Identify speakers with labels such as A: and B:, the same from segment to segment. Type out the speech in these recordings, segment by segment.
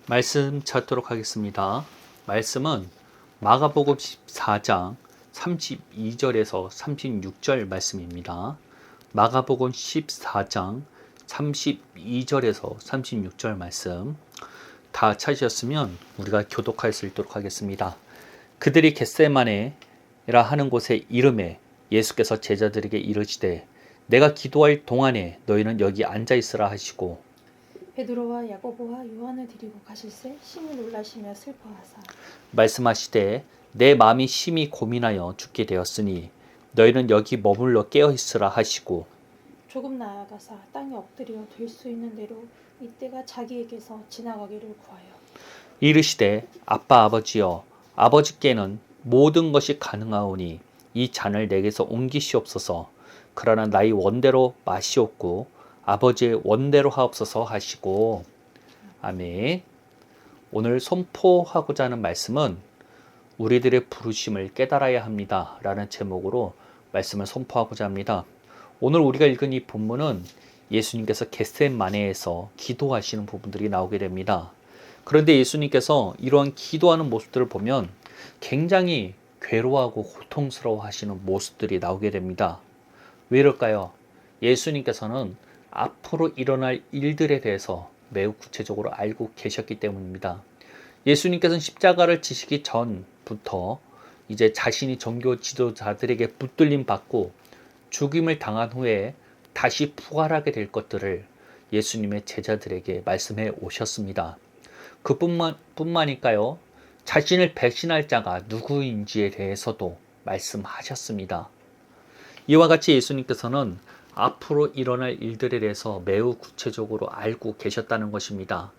A: 말씀 찾도록 하겠습니다. 말씀은 마가복음 14장 32절에서 36절 말씀입니다. 마가복음 14장 32절에서 36절 말씀 다 찾으셨으면 우리가 교독할 수 있도록 하겠습니다. 그들이 겟세마네라 하는 곳에 이름에 예수께서 제자들에게 이르시되 내가 기도할 동안에 너희는 여기 앉아 있으라 하시고
B: 베드로와 야고보와 요한을 데리고 가실새 심히 놀라시며 슬퍼하사
A: 말씀하시되 내 마음이 심히 고민하여 죽게 되었으니 너희는 여기 머물러 깨어 있으라 하시고
B: 조금 나아가사 땅에 엎드려 될 수 있는 대로 이때가 자기에게서 지나가기를 구하여
A: 이르시되 아빠 아버지여 아버지께는 모든 것이 가능하오니 이 잔을 내게서 옮기시옵소서. 그러나 나의 원대로 마시옵고 아버지의 원대로 하옵소서 하시고 아멘. 오늘 선포하고자 하는 말씀은 우리들의 부르심을 깨달아야 합니다 라는 제목으로 말씀을 선포하고자 합니다. 오늘 우리가 읽은 이 본문은 예수님께서 겟세마네에서 기도하시는 부분들이 나오게 됩니다. 그런데 예수님께서 이러한 기도하는 모습들을 보면 굉장히 괴로워하고 고통스러워 하시는 모습들이 나오게 됩니다. 왜 이럴까요? 예수님께서는 앞으로 일어날 일들에 대해서 매우 구체적으로 알고 계셨기 때문입니다. 예수님께서는 십자가를 지시기 전부터 이제 자신이 종교 지도자들에게 붙들림 받고 죽임을 당한 후에 다시 부활하게 될 것들을 예수님의 제자들에게 말씀해 오셨습니다. 그뿐만일까요? 자신을 배신할 자가 누구인지에 대해서도 말씀하셨습니다. 이와 같이 예수님께서는 앞으로 일어날 일들에 대해서 매우 구체적으로 알고 계셨다는 것입니다.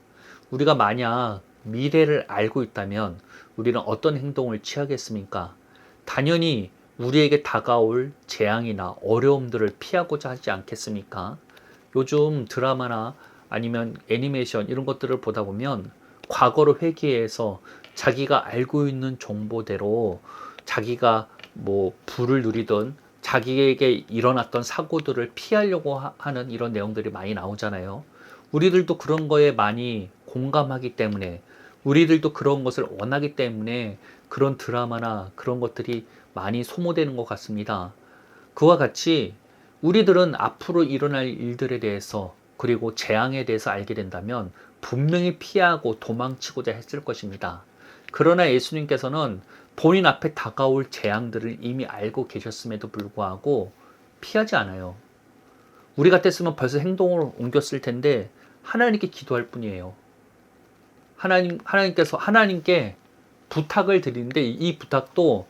A: 우리가 만약 미래를 알고 있다면 우리는 어떤 행동을 취하겠습니까? 당연히 우리에게 다가올 재앙이나 어려움들을 피하고자 하지 않겠습니까? 요즘 드라마나 아니면 애니메이션 이런 것들을 보다 보면 과거를 회귀해서 자기가 알고 있는 정보대로 자기가 부를 누리던 자기에게 일어났던 사고들을 피하려고 하는 이런 내용들이 많이 나오잖아요. 우리들도 그런 거에 많이 공감하기 때문에 우리들도 그런 것을 원하기 때문에 그런 드라마나 그런 것들이 많이 소모되는 것 같습니다. 그와 같이 우리들은 앞으로 일어날 일들에 대해서 그리고 재앙에 대해서 알게 된다면 분명히 피하고 도망치고자 했을 것입니다. 그러나 예수님께서는 본인 앞에 다가올 재앙들을 이미 알고 계셨음에도 불구하고 피하지 않아요. 우리 같았으면 벌써 행동을 옮겼을 텐데 하나님께 기도할 뿐이에요. 하나님께 부탁을 드리는데 이 부탁도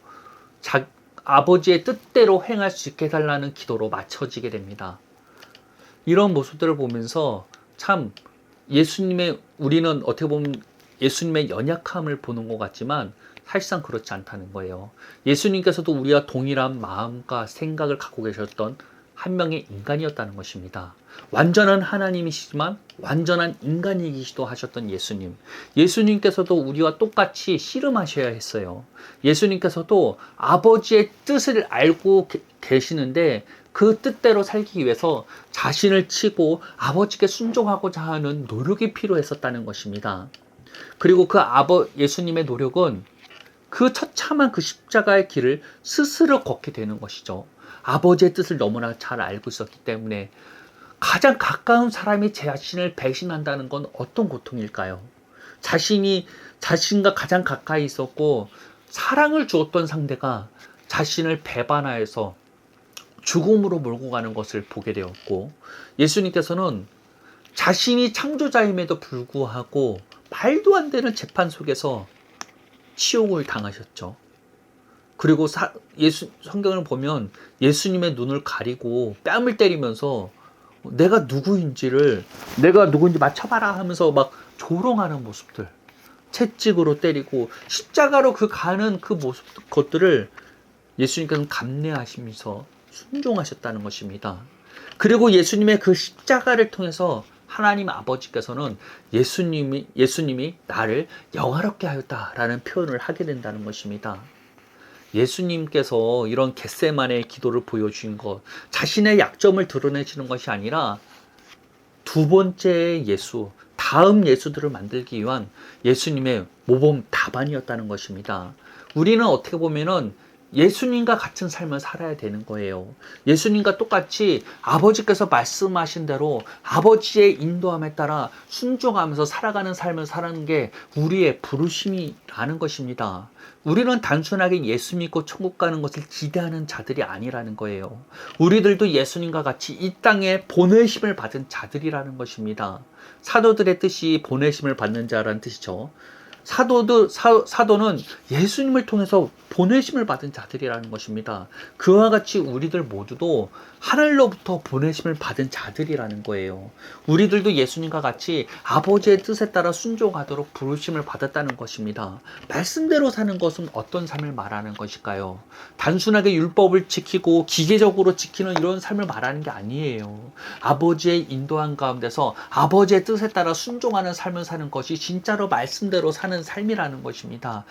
A: 아버지의 뜻대로 행할 수 있게 해달라는 기도로 맞춰지게 됩니다. 이런 모습들을 보면서 참 우리는 어떻게 보면 예수님의 연약함을 보는 것 같지만 사실상 그렇지 않다는 거예요. 예수님께서도 우리와 동일한 마음과 생각을 갖고 계셨던 한 명의 인간이었다는 것입니다. 완전한 하나님이시지만 완전한 인간이기도 하셨던 예수님. 예수님께서도 우리와 똑같이 씨름하셔야 했어요. 예수님께서도 아버지의 뜻을 알고 계시는데 그 뜻대로 살기 위해서 자신을 치고 아버지께 순종하고자 하는 노력이 필요했었다는 것입니다. 그리고 예수님의 노력은 그 처참한 그 십자가의 길을 스스로 걷게 되는 것이죠. 아버지의 뜻을 너무나 잘 알고 있었기 때문에 가장 가까운 사람이 자신을 배신한다는 건 어떤 고통일까요? 자신과 가장 가까이 있었고 사랑을 주었던 상대가 자신을 배반하여서 죽음으로 몰고 가는 것을 보게 되었고 예수님께서는 자신이 창조자임에도 불구하고 말도 안 되는 재판 속에서 치욕을 당하셨죠. 그리고 성경을 보면 예수님의 눈을 가리고 뺨을 때리면서 내가 누군지 맞춰봐라 하면서 막 조롱하는 모습들, 채찍으로 때리고 십자가로 가는 그 것들을 예수님께서는 감내하시면서 순종하셨다는 것입니다. 그리고 예수님의 그 십자가를 통해서 하나님 아버지께서는 예수님이 나를 영화롭게 하였다라는 표현을 하게 된다는 것입니다. 예수님께서 이런 겟세마네의 기도를 보여주신 것, 자신의 약점을 드러내시는 것이 아니라 두 번째 예수, 다음 예수들을 만들기 위한 예수님의 모범 답안이었다는 것입니다. 우리는 어떻게 보면은 예수님과 같은 삶을 살아야 되는 거예요. 예수님과 똑같이 아버지께서 말씀하신 대로 아버지의 인도함에 따라 순종하면서 살아가는 삶을 사는 게 우리의 부르심이라는 것입니다. 우리는 단순하게 예수 믿고 천국 가는 것을 기대하는 자들이 아니라는 거예요. 우리들도 예수님과 같이 이 땅에 보내심을 받은 자들이라는 것입니다. 사도들의 뜻이 보내심을 받는 자라는 뜻이죠. 사도는 예수님을 통해서 보내심을 받은 자들이라는 것입니다. 그와 같이 우리들 모두도 하늘로부터 보내심을 받은 자들이라는 거예요. 우리들도 예수님과 같이 아버지의 뜻에 따라 순종하도록 부르심을 받았다는 것입니다. 말씀대로 사는 것은 어떤 삶을 말하는 것일까요? 단순하게 율법을 지키고 기계적으로 지키는 이런 삶을 말하는 게 아니에요. 아버지의 인도한 가운데서 아버지의 뜻에 따라 순종하는 삶을 사는 것이 진짜로 말씀대로 사는 삶이라는 것입니다.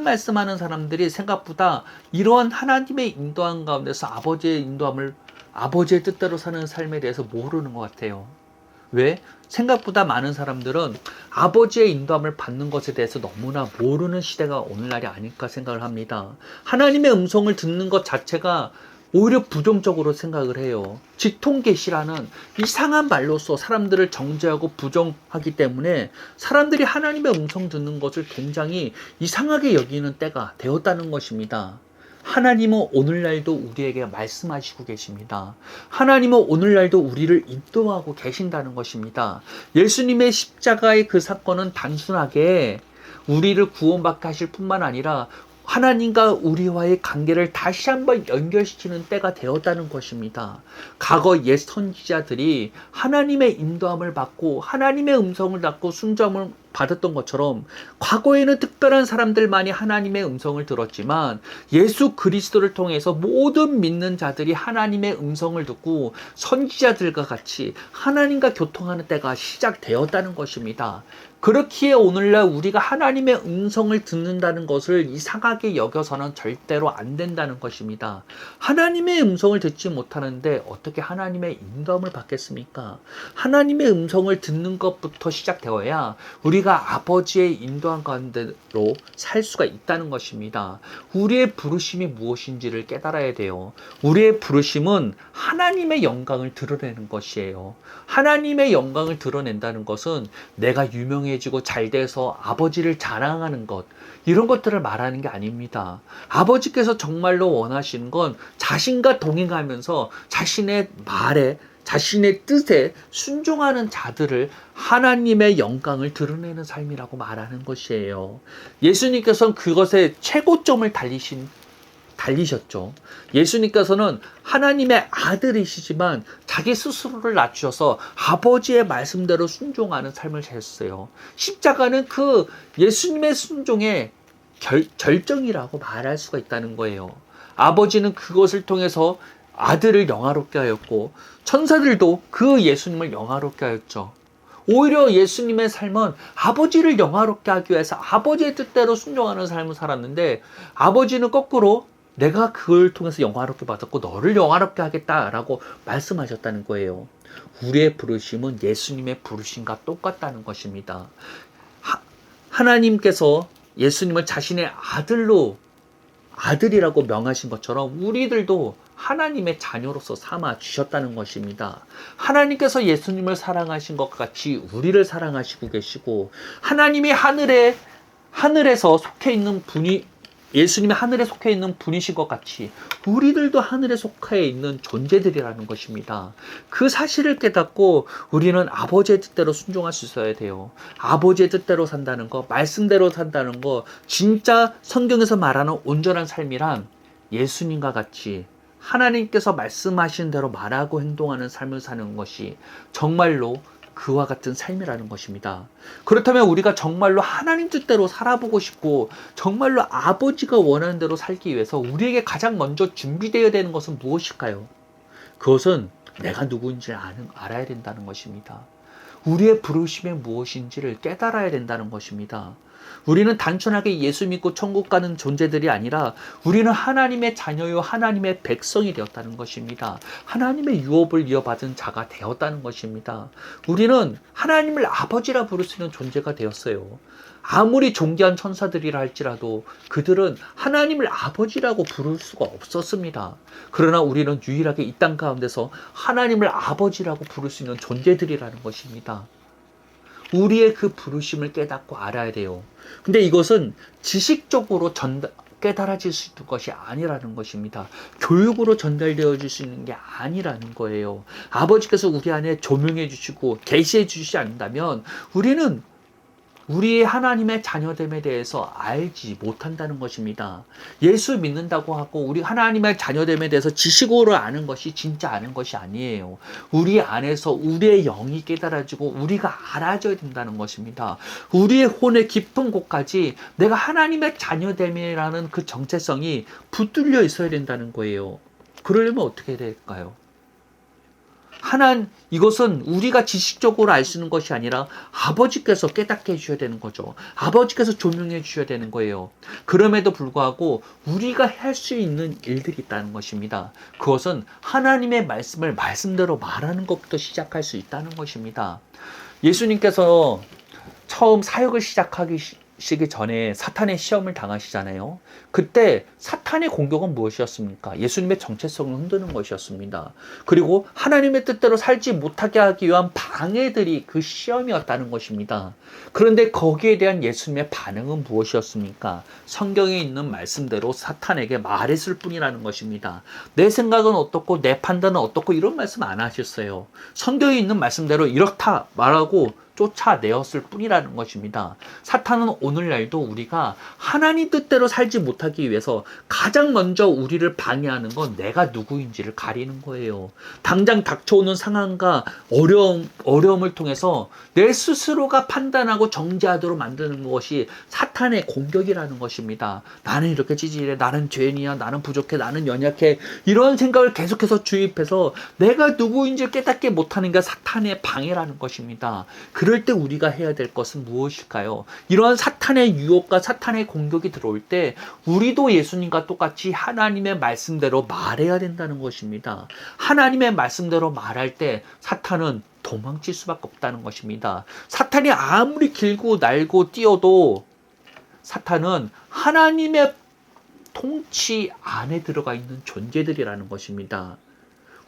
A: 말씀하는 사람들이 생각보다 이러한 하나님의 인도한 가운데서 아버지의 뜻대로 사는 삶에 대해서 모르는 것 같아요. 왜? 생각보다 많은 사람들은 아버지의 인도함을 받는 것에 대해서 너무나 모르는 시대가 오늘날이 아닐까 생각을 합니다. 하나님의 음성을 듣는 것 자체가 오히려 부정적으로 생각을 해요. 직통계시라는 이상한 말로써 사람들을 정죄하고 부정하기 때문에 사람들이 하나님의 음성 듣는 것을 굉장히 이상하게 여기는 때가 되었다는 것입니다. 하나님은 오늘날도 우리에게 말씀하시고 계십니다. 하나님은 오늘날도 우리를 인도하고 계신다는 것입니다. 예수님의 십자가의 그 사건은 단순하게 우리를 구원받게 하실 뿐만 아니라 하나님과 우리와의 관계를 다시 한번 연결시키는 때가 되었다는 것입니다. 과거 옛 선지자들이 하나님의 인도함을 받고 하나님의 음성을 듣고 순종을 받았던 것처럼 과거에는 특별한 사람들만이 하나님의 음성을 들었지만 예수 그리스도를 통해서 모든 믿는 자들이 하나님의 음성을 듣고 선지자들과 같이 하나님과 교통하는 때가 시작되었다는 것입니다. 그렇기에 오늘날 우리가 하나님의 음성을 듣는다는 것을 이상하게 여겨서는 절대로 안 된다는 것입니다. 하나님의 음성을 듣지 못하는데 어떻게 하나님의 인도함을 받겠습니까? 하나님의 음성을 듣는 것부터 시작되어야 우리가 아버지의 인도함 가운데로 살 수가 있다는 것입니다. 우리의 부르심이 무엇인지를 깨달아야 돼요. 우리의 부르심은 하나님의 영광을 드러내는 것이에요. 하나님의 영광을 드러낸다는 것은 내가 유명해지고 잘돼서 아버지를 자랑하는 것, 이런 것들을 말하는 게 아닙니다. 아버지께서 정말로 원하시는 건 자신과 동행하면서 자신의 말에, 자신의 뜻에 순종하는 자들을 하나님의 영광을 드러내는 삶이라고 말하는 것이에요. 예수님께서는 그것의 최고점을 달리셨죠. 예수님께서는 하나님의 아들이시지만 자기 스스로를 낮추셔서 아버지의 말씀대로 순종하는 삶을 사셨어요. 십자가는 그 예수님의 순종의 결정이라고 말할 수가 있다는 거예요. 아버지는 그것을 통해서 아들을 영화롭게 하였고 천사들도 그 예수님을 영화롭게 하였죠. 오히려 예수님의 삶은 아버지를 영화롭게 하기 위해서 아버지의 뜻대로 순종하는 삶을 살았는데 아버지는 거꾸로 내가 그걸 통해서 영화롭게 받았고 너를 영화롭게 하겠다라고 말씀하셨다는 거예요. 우리의 부르심은 예수님의 부르심과 똑같다는 것입니다. 하나님께서 예수님을 자신의 아들이라고 명하신 것처럼 우리들도 하나님의 자녀로서 삼아 주셨다는 것입니다. 하나님께서 예수님을 사랑하신 것 같이 우리를 사랑하시고 계시고 하나님이 하늘에서 속해 있는 분이 예수님이 하늘에 속해 있는 분이신 것 같이 우리들도 하늘에 속해 있는 존재들이라는 것입니다. 그 사실을 깨닫고 우리는 아버지의 뜻대로 순종할 수 있어야 돼요. 아버지의 뜻대로 산다는 거, 말씀대로 산다는 거, 진짜 성경에서 말하는 온전한 삶이란 예수님과 같이 하나님께서 말씀하신 대로 말하고 행동하는 삶을 사는 것이 정말로 그와 같은 삶이라는 것입니다. 그렇다면 우리가 정말로 하나님 뜻대로 살아보고 싶고 정말로 아버지가 원하는 대로 살기 위해서 우리에게 가장 먼저 준비되어야 되는 것은 무엇일까요? 그것은 내가 누구인지 알아야 된다는 것입니다. 우리의 부르심이 무엇인지를 깨달아야 된다는 것입니다. 우리는 단순하게 예수 믿고 천국 가는 존재들이 아니라 우리는 하나님의 자녀요 하나님의 백성이 되었다는 것입니다. 하나님의 유업을 이어받은 자가 되었다는 것입니다. 우리는 하나님을 아버지라 부를 수 있는 존재가 되었어요. 아무리 존귀한 천사들이라 할지라도 그들은 하나님을 아버지라고 부를 수가 없었습니다. 그러나 우리는 유일하게 이 땅 가운데서 하나님을 아버지라고 부를 수 있는 존재들이라는 것입니다. 우리의 그 부르심을 깨닫고 알아야 돼요. 근데 이것은 지식적으로 깨달아질 수 있는 것이 아니라는 것입니다. 교육으로 전달되어질 수 있는 게 아니라는 거예요. 아버지께서 우리 안에 조명해 주시고 계시해 주시지 않는다면 우리는 우리의 하나님의 자녀됨에 대해서 알지 못한다는 것입니다. 예수 믿는다고 하고 우리 하나님의 자녀됨에 대해서 지식으로 아는 것이 진짜 아는 것이 아니에요. 우리 안에서 우리의 영이 깨달아지고 우리가 알아져야 된다는 것입니다. 우리의 혼의 깊은 곳까지 내가 하나님의 자녀됨이라는 그 정체성이 붙들려 있어야 된다는 거예요. 그러려면 어떻게 될까요? 이것은 우리가 지식적으로 알 수 있는 것이 아니라 아버지께서 깨닫게 해주셔야 되는 거죠. 아버지께서 조명해 주셔야 되는 거예요. 그럼에도 불구하고 우리가 할 수 있는 일들이 있다는 것입니다. 그것은 하나님의 말씀을 말씀대로 말하는 것부터 시작할 수 있다는 것입니다. 예수님께서 처음 사역을 시작하시기 전에 사탄의 시험을 당하시잖아요. 그때 사탄의 공격은 무엇이었습니까? 예수님의 정체성을 흔드는 것이었습니다. 그리고 하나님의 뜻대로 살지 못하게 하기 위한 방해들이 그 시험이었다는 것입니다. 그런데 거기에 대한 예수님의 반응은 무엇이었습니까? 성경에 있는 말씀대로 사탄에게 말했을 뿐이라는 것입니다. 내 생각은 어떻고 내 판단은 어떻고 이런 말씀 안 하셨어요. 성경에 있는 말씀대로 이렇다 말하고 쫓아내었을 뿐이라는 것입니다. 사탄은 오늘날도 우리가 하나님 뜻대로 살지 못하기 위해서 가장 먼저 우리를 방해하는 건 내가 누구인지를 가리는 거예요. 당장 닥쳐오는 상황과 어려움을 통해서 내 스스로가 판단하고 정죄하도록 만드는 것이 사탄의 공격이라는 것입니다. 나는 이렇게 찌질해, 나는 죄인이야, 나는 부족해, 나는 연약해, 이런 생각을 계속해서 주입해서 내가 누구인지를 깨닫게 못하는 게 사탄의 방해라는 것입니다. 그럴 때 우리가 해야 될 것은 무엇일까요? 이러한 사탄의 유혹과 사탄의 공격이 들어올 때 우리도 예수님과 똑같이 하나님의 말씀대로 말해야 된다는 것입니다. 하나님의 말씀대로 말할 때 사탄은 도망칠 수밖에 없다는 것입니다. 사탄이 아무리 길고 날고 뛰어도 사탄은 하나님의 통치 안에 들어가 있는 존재들이라는 것입니다.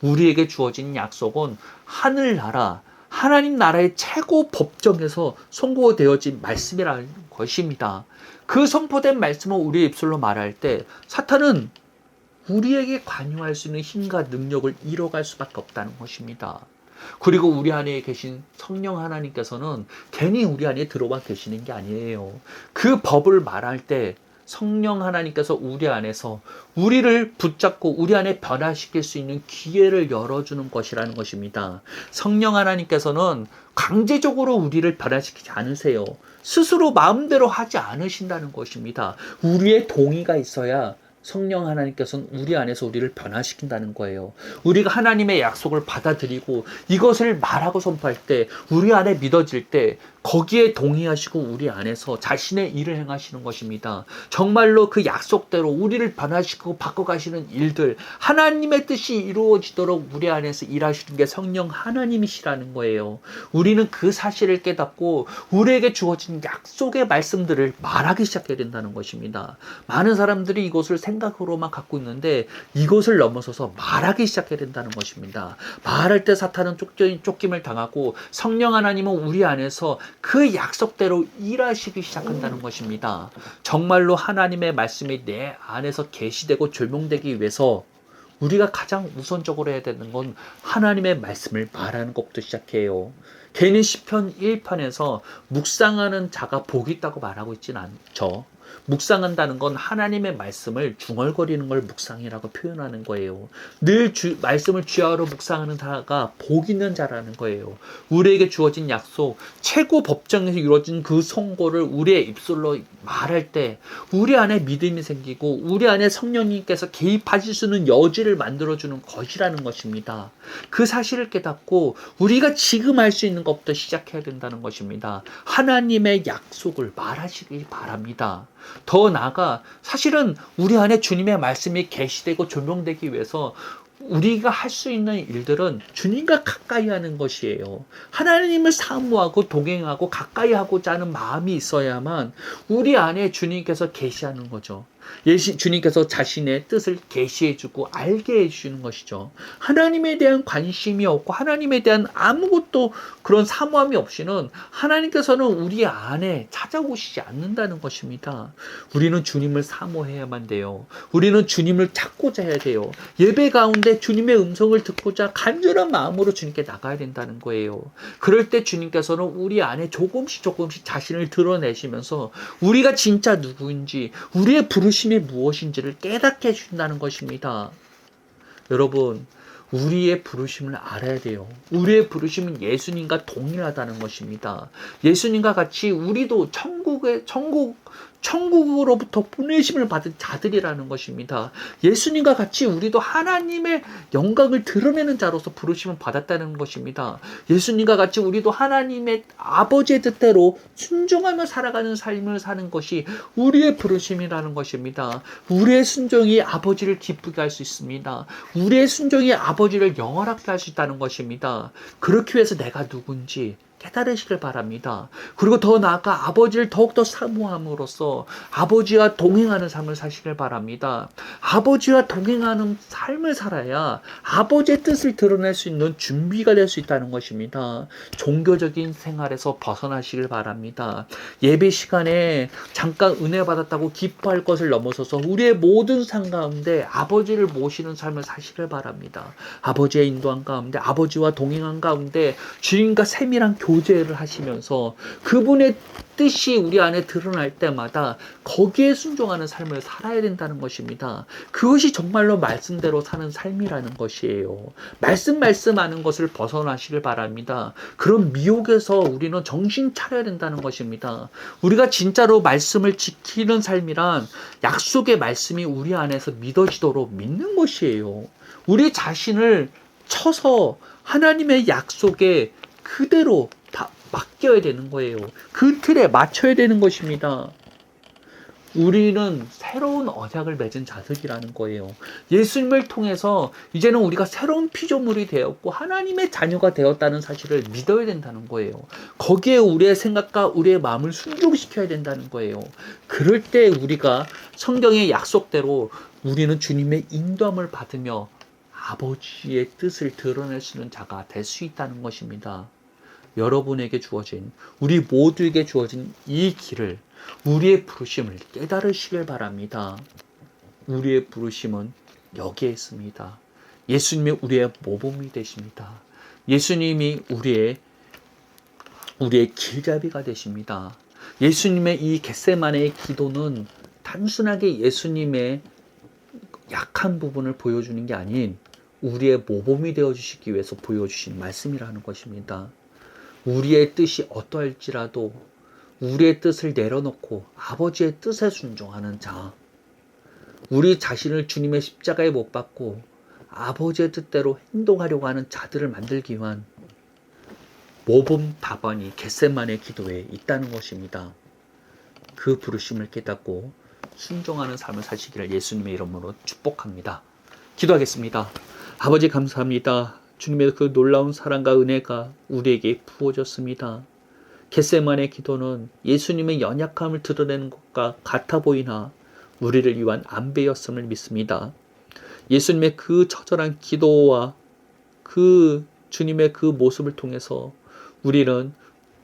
A: 우리에게 주어진 약속은 하늘나라, 하나님 나라의 최고 법정에서 선고되어진 말씀이라는 것입니다. 그 선포된 말씀을 우리의 입술로 말할 때 사탄은 우리에게 관여할 수 있는 힘과 능력을 잃어갈 수밖에 없다는 것입니다. 그리고 우리 안에 계신 성령 하나님께서는 괜히 우리 안에 들어와 계시는 게 아니에요. 그 법을 말할 때 성령 하나님께서 우리 안에서 우리를 붙잡고 우리 안에 변화시킬 수 있는 기회를 열어주는 것이라는 것입니다. 성령 하나님께서는 강제적으로 우리를 변화시키지 않으세요. 스스로 마음대로 하지 않으신다는 것입니다. 우리의 동의가 있어야 성령 하나님께서는 우리 안에서 우리를 변화시킨다는 거예요. 우리가 하나님의 약속을 받아들이고 이것을 말하고 선포할 때 우리 안에 믿어질 때 거기에 동의하시고 우리 안에서 자신의 일을 행하시는 것입니다. 정말로 그 약속대로 우리를 변화시키고 바꿔가시는 일들, 하나님의 뜻이 이루어지도록 우리 안에서 일하시는 게 성령 하나님이시라는 거예요. 우리는 그 사실을 깨닫고 우리에게 주어진 약속의 말씀들을 말하기 시작해야 된다는 것입니다. 많은 사람들이 이것을 생각으로만 갖고 있는데 이것을 넘어서서 말하기 시작해야 된다는 것입니다. 말할 때 사탄은 쫓김을 당하고 성령 하나님은 우리 안에서 그 약속대로 일하시기 시작한다는 것입니다. 정말로 하나님의 말씀이 내 안에서 계시되고 조명되기 위해서 우리가 가장 우선적으로 해야 되는 건 하나님의 말씀을 말하는 것부터 시작해요. 괜히 시편 1편에서 묵상하는 자가 복이 있다고 말하고 있지는 않죠. 묵상한다는 건 하나님의 말씀을 중얼거리는 걸 묵상이라고 표현하는 거예요. 늘 말씀을 주야로 묵상하는 자가 복 있는 자라는 거예요. 우리에게 주어진 약속, 최고 법정에서 이루어진 그 선고를 우리의 입술로 말할 때 우리 안에 믿음이 생기고 우리 안에 성령님께서 개입하실 수 있는 여지를 만들어주는 것이라는 것입니다. 그 사실을 깨닫고 우리가 지금 할 수 있는 것 것부터 시작해야 된다는 것입니다. 하나님의 약속을 말하시기 바랍니다. 더 나아가 사실은 우리 안에 주님의 말씀이 계시되고 조명되기 위해서 우리가 할 수 있는 일들은 주님과 가까이 하는 것이에요. 하나님을 사모하고 동행하고 가까이 하고자 하는 마음이 있어야만 우리 안에 주님께서 계시하는 거죠. 주님께서 자신의 뜻을 계시해주고 알게 해주시는 것이죠. 하나님에 대한 관심이 없고 하나님에 대한 아무것도 그런 사모함이 없이는 하나님께서는 우리 안에 찾아오시지 않는다는 것입니다. 우리는 주님을 사모해야만 돼요. 우리는 주님을 찾고자 해야 돼요. 예배 가운데 주님의 음성을 듣고자 간절한 마음으로 주님께 나가야 된다는 거예요. 그럴 때 주님께서는 우리 안에 조금씩 자신을 드러내시면서 우리가 진짜 누구인지, 우리의 부르심이 무엇인지를 깨닫게 해준다는 것입니다. 여러분, 우리의 부르심을 알아야 돼요. 우리의 부르심은 예수님과 동일하다는 것입니다. 예수님과 같이 우리도 천국으로부터 보내심을 받은 자들이라는 것입니다. 예수님과 같이 우리도 하나님의 영광을 드러내는 자로서 부르심을 받았다는 것입니다. 예수님과 같이 우리도 하나님의 아버지의 뜻대로 순종하며 살아가는 삶을 사는 것이 우리의 부르심이라는 것입니다. 우리의 순종이 아버지를 기쁘게 할 수 있습니다. 우리의 순종이 아버지를 영원하게 할 수 있다는 것입니다. 그렇기 위해서 내가 누군지 깨달으시길 바랍니다. 그리고 더 나아가 아버지를 더욱더 사모함으로써 아버지와 동행하는 삶을 사시길 바랍니다. 아버지와 동행하는 삶을 살아야 아버지의 뜻을 드러낼 수 있는 준비가 될 수 있다는 것입니다. 종교적인 생활에서 벗어나시길 바랍니다. 예배 시간에 잠깐 은혜 받았다고 기뻐할 것을 넘어서서 우리의 모든 삶 가운데 아버지를 모시는 삶을 사시길 바랍니다. 아버지의 인도함 가운데, 아버지와 동행한 가운데 주님과 세밀한 교제를 하시면서 그분의 뜻이 우리 안에 드러날 때마다 거기에 순종하는 삶을 살아야 된다는 것입니다. 그것이 정말로 말씀대로 사는 삶이라는 것이에요. 말씀하는 것을 벗어나시길 바랍니다. 그런 미혹에서 우리는 정신 차려야 된다는 것입니다. 우리가 진짜로 말씀을 지키는 삶이란 약속의 말씀이 우리 안에서 믿어지도록 믿는 것이에요. 우리 자신을 쳐서 하나님의 약속에 그대로 다 맡겨야 되는 거예요. 그 틀에 맞춰야 되는 것입니다. 우리는 새로운 언약을 맺은 자들이라는 거예요. 예수님을 통해서 이제는 우리가 새로운 피조물이 되었고 하나님의 자녀가 되었다는 사실을 믿어야 된다는 거예요. 거기에 우리의 생각과 우리의 마음을 순종시켜야 된다는 거예요. 그럴 때 우리가 성경의 약속대로 우리는 주님의 인도함을 받으며 아버지의 뜻을 드러낼 수 있는 자가 될 수 있다는 것입니다. 여러분에게 주어진, 우리 모두에게 주어진 이 길을, 우리의 부르심을 깨달으시길 바랍니다. 우리의 부르심은 여기에 있습니다. 예수님이 우리의 모범이 되십니다. 예수님이 우리의 길잡이가 되십니다. 예수님의 이 겟세마네의 기도는 단순하게 예수님의 약한 부분을 보여주는 게 아닌 우리의 모범이 되어주시기 위해서 보여주신 말씀이라는 것입니다. 우리의 뜻이 어떠할지라도 우리의 뜻을 내려놓고 아버지의 뜻에 순종하는 자, 우리 자신을 주님의 십자가에 못 박고 아버지의 뜻대로 행동하려고 하는 자들을 만들기 위한 모범 답안이 겟세마네 기도에 있다는 것입니다. 그 부르심을 깨닫고 순종하는 삶을 사시기를 예수님의 이름으로 축복합니다. 기도하겠습니다. 아버지 감사합니다. 주님의 그 놀라운 사랑과 은혜가 우리에게 부어졌습니다. 겟세마네 기도는 예수님의 연약함을 드러내는 것과 같아 보이나 우리를 위한 안배였음을 믿습니다. 예수님의 그 처절한 기도와 그 주님의 그 모습을 통해서 우리는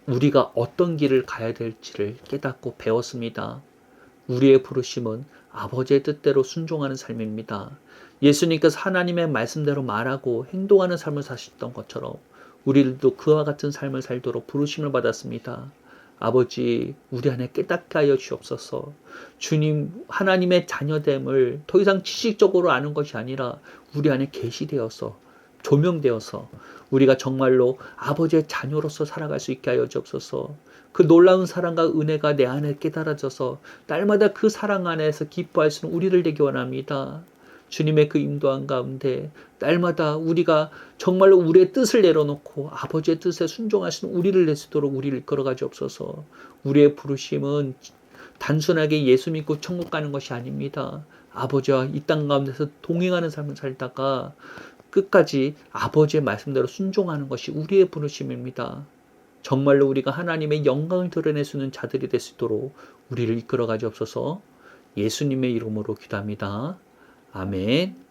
A: 우리가 어떤 길을 가야 될지를 깨닫고 배웠습니다. 우리의 부르심은 아버지의 뜻대로 순종하는 삶입니다. 예수님께서 하나님의 말씀대로 말하고 행동하는 삶을 사셨던 것처럼 우리들도 그와 같은 삶을 살도록 부르심을 받았습니다. 아버지, 우리 안에 깨닫게 하여 주옵소서. 주님, 하나님의 자녀됨을 더 이상 지식적으로 아는 것이 아니라 우리 안에 계시되어서 조명되어서 우리가 정말로 아버지의 자녀로서 살아갈 수 있게 하여 주옵소서. 그 놀라운 사랑과 은혜가 내 안에 깨달아져서 날마다 그 사랑 안에서 기뻐할 수 있는 우리를 되기 원합니다. 주님의 그 인도한 가운데 날마다 우리가 정말로 우리의 뜻을 내려놓고 아버지의 뜻에 순종하시는 우리를 내시도록 우리를 이끌어가 주옵소서. 우리의 부르심은 단순하게 예수 믿고 천국 가는 것이 아닙니다. 아버지와 이 땅 가운데서 동행하는 삶을 살다가 끝까지 아버지의 말씀대로 순종하는 것이 우리의 부르심입니다. 정말로 우리가 하나님의 영광을 드러낼 수 있는 자들이 될 수 있도록 우리를 이끌어 가지옵소서. 예수님의 이름으로 기도합니다. 아멘.